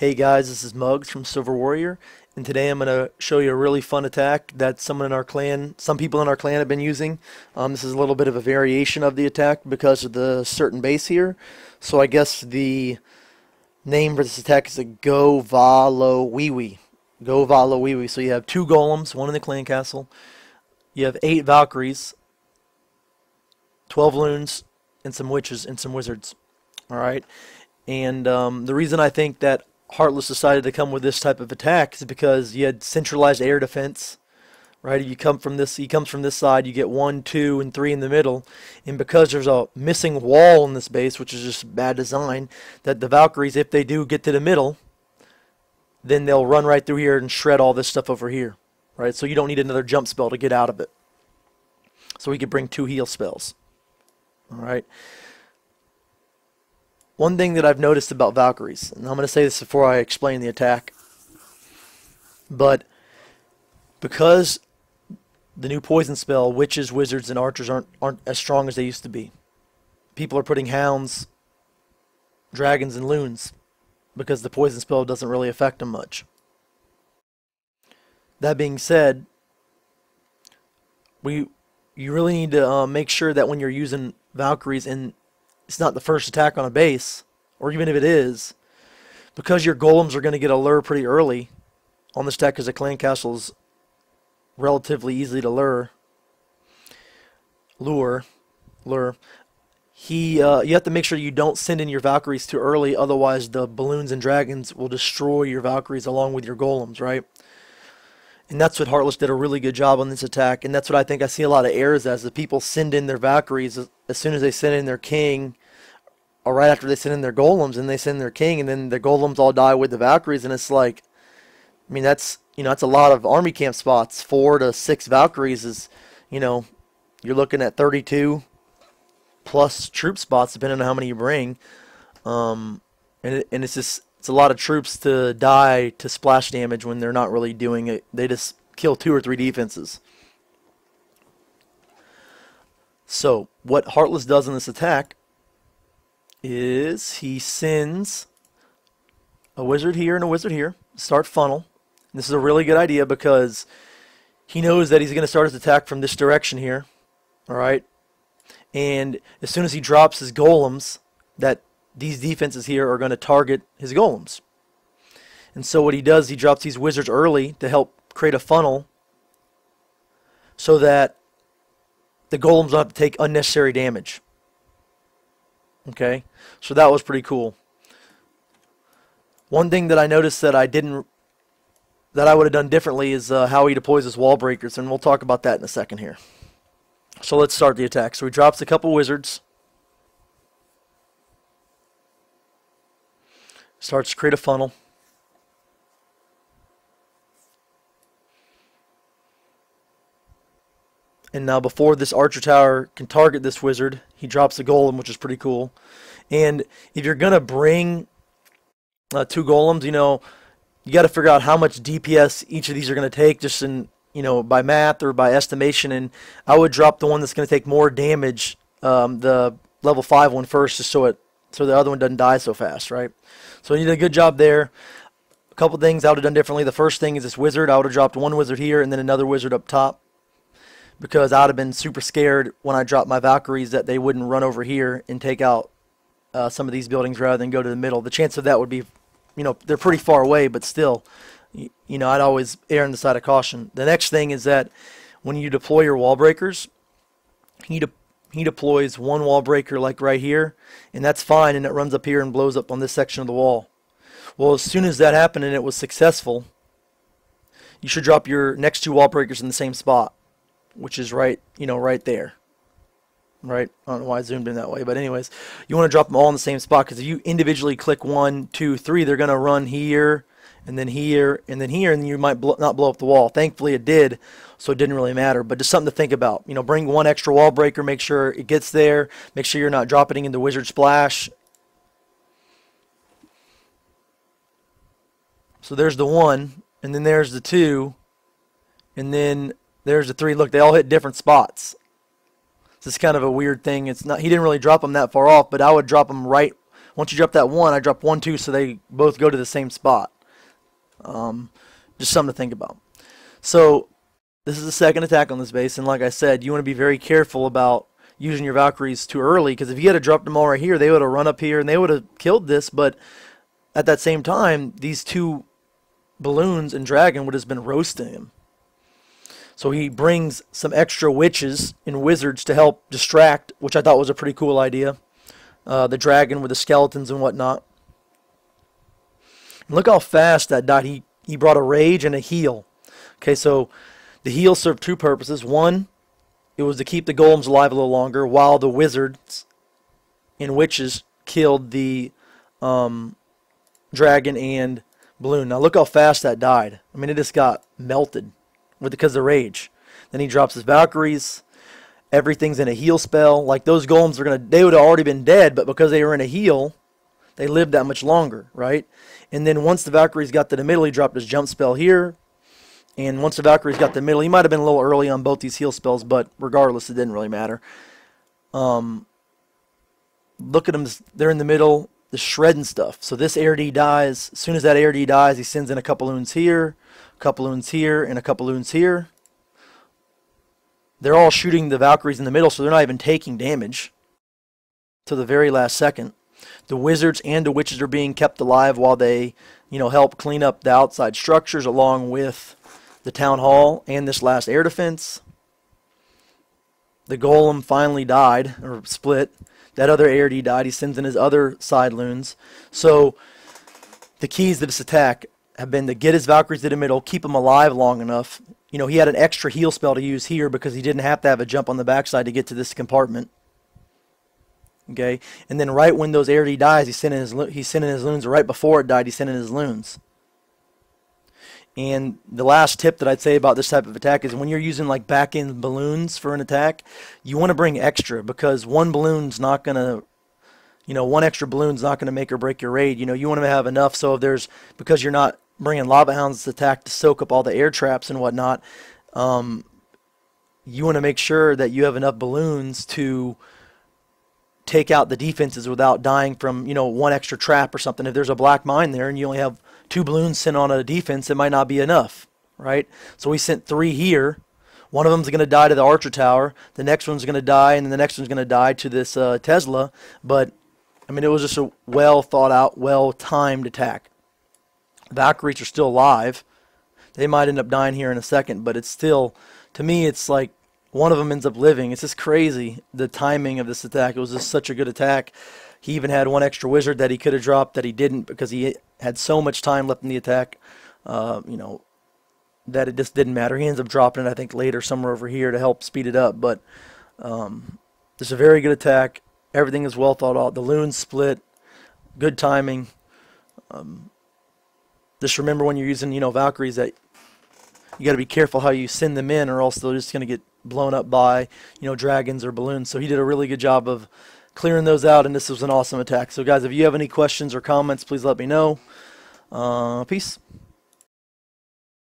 Hey guys, this is Muggs from Silver Warrior, and today I'm going to show you a really fun attack that some people in our clan have been using. This is a little bit of a variation of the attack because of the certain base here. So I guess the name for this attack is a GoVaLoWiWi. GoVaLoWiWi. So you have 2 golems, 1 in the clan castle. You have 8 Valkyries, 12 loons, and some witches and some wizards. Alright, and the reason I think that Heartless decided to come with this type of attack is because you had centralized air defense, right? He comes from this side, you get 1, 2, and 3 in the middle, and because there's a missing wall in this base, which is just bad design, that the Valkyries, if they do get to the middle, then they'll run right through here and shred all this stuff over here, right? So you don't need another jump spell to get out of it. So we could bring 2 heal spells, all right? One thing that I've noticed about Valkyries, and I'm going to say this before I explain the attack, but because the new poison spell, witches, wizards, and archers aren't as strong as they used to be, people are putting hounds, dragons, and loons because the poison spell doesn't really affect them much. That being said, you really need to make sure that when you're using Valkyries and it's not the first attack on a base, or even if it is, because your golems are going to get a lure pretty early on this deck because the clan castle is relatively easy to lure. You have to make sure you don't send in your Valkyries too early, otherwise the balloons and dragons will destroy your Valkyries along with your golems, right? And that's what Heartless did a really good job on this attack, and that's what I think I see a lot of errors as. The people send in their Valkyries as soon as they send in their king, or right after they send in their golems, and they send their king, and then the golems all die with the Valkyries, and it's like, I mean, that's a lot of army camp spots. 4 to 6 Valkyries is, you're looking at 32 plus troop spots depending on how many you bring, and it's a lot of troops to die to splash damage when they're not really doing it. They just kill 2 or 3 defenses. So what Heartless does in this attack is he sends a wizard here and a wizard here, start funnel. And this is a really good idea because he knows that he's going to start his attack from this direction here. Alright? And as soon as he drops his golems, that these defenses here are going to target his golems. And so what he does, he drops these wizards early to help create a funnel so that the golems don't have to take unnecessary damage. Okay? So that was pretty cool. One thing that I noticed that I would have done differently is how he deploys his wall breakers, and we'll talk about that in a second here. So let's start the attack. So he drops a couple wizards. Starts to create a funnel. And now before this archer tower can target this wizard, he drops a golem, which is pretty cool. And if you're going to bring 2 golems, you got to figure out how much DPS each of these are going to take just in, by math or by estimation. And I would drop the one that's going to take more damage, the level 5 one first, just so the other one doesn't die so fast, right? So you did a good job there. A couple things I would have done differently. The first thing is this wizard. I would have dropped 1 wizard here and then another wizard up top, because I would have been super scared when I dropped my Valkyries that they wouldn't run over here and take out some of these buildings rather than go to the middle. The chance of that would be, they're pretty far away, but still, I'd always err on the side of caution. The next thing is that when you deploy your wall breakers, he deploys 1 wall breaker like right here, and that's fine, and it runs up here and blows up on this section of the wall. Well, as soon as that happened and it was successful, you should drop your next 2 wall breakers in the same spot, which is right there. Right? I don't know why I zoomed in that way, but anyways, you want to drop them all in the same spot, because if you individually click 1, 2, 3, they're going to run here, and then here, and then here, and you might not blow up the wall. Thankfully it did, so it didn't really matter, but just something to think about. Bring 1 extra wall breaker, make sure it gets there, make sure you're not dropping it in the wizard splash. So there's the 1, and then there's the 2, and then there's the 3. Look, they all hit different spots. This is kind of a weird thing. He didn't really drop them that far off, but I would drop them right Once you drop that 1, I drop 1, 2, so they both go to the same spot. Just something to think about. So this is the second attack on this base, and like I said, you want to be very careful about using your Valkyries too early, because if you had to drop them all right here, they would have run up here and they would have killed this, but at that same time, these 2 balloons and dragon would have been roasting him. So he brings some extra witches and wizards to help distract, which I thought was a pretty cool idea. The dragon with the skeletons and whatnot. And look how fast that died. He brought a rage and a heal. Okay, so the heal served 2 purposes. One, it was to keep the golems alive a little longer while the wizards and witches killed the dragon and balloon. Now look how fast that died. I mean, it just got melted because of rage. Then he drops his Valkyries. Everything's in a heal spell. Like, those golems they would have already been dead, but because they were in a heal, they lived that much longer, right? And then once the Valkyries got to the middle, he dropped his jump spell here. And once the Valkyries got to the middle, he might have been a little early on both these heal spells, but regardless, it didn't really matter. Look at them. They're in the middle, the shredding stuff. So this air D dies. As soon as that air D dies, he sends in a couple loons here, a couple loons here, and a couple loons here. They're all shooting the Valkyries in the middle, so they're not even taking damage to the very last second. The wizards and the witches are being kept alive while they, help clean up the outside structures along with the town hall and this last air defense. The golem finally died, or split. That other air D died. He sends in his other side loons. So the keys to this attack have been to get his Valkyries to the middle, keep them alive long enough. He had an extra heal spell to use here because he didn't have to have a jump on the backside to get to this compartment. Okay, and then right when those air D dies, he sent in his loons. Right before it died, he sent in his loons. And the last tip that I'd say about this type of attack is when you're using like back-end balloons for an attack, you want to bring extra, because one balloon's not going to, one extra balloon's not going to make or break your raid. You want to have enough, so if because you're not bringing lava hounds to attack to soak up all the air traps and whatnot, you want to make sure that you have enough balloons to take out the defenses without dying from, one extra trap or something. If there's a black mine there and you only have 2 balloons sent on a defense, it might not be enough, right? So we sent 3 here. One of them's going to die to the archer tower. The next one's going to die, and then the next one's going to die to this Tesla. But, I mean, it was just a well thought out, well timed attack. Valkyries are still alive. They might end up dying here in a second, but it's still, to me, it's like one of them ends up living. It's just crazy, the timing of this attack. It was just such a good attack. He even had one extra wizard that he could have dropped that he didn't because he had so much time left in the attack, that it just didn't matter. He ends up dropping it, I think, later somewhere over here to help speed it up. But it's a very good attack. Everything is well thought out. The loons split. Good timing. Just remember when you're using, Valkyries, that you got to be careful how you send them in, or else they're just going to get blown up by, dragons or balloons. So he did a really good job of clearing those out, and this was an awesome attack. So guys, if you have any questions or comments, please let me know. Peace.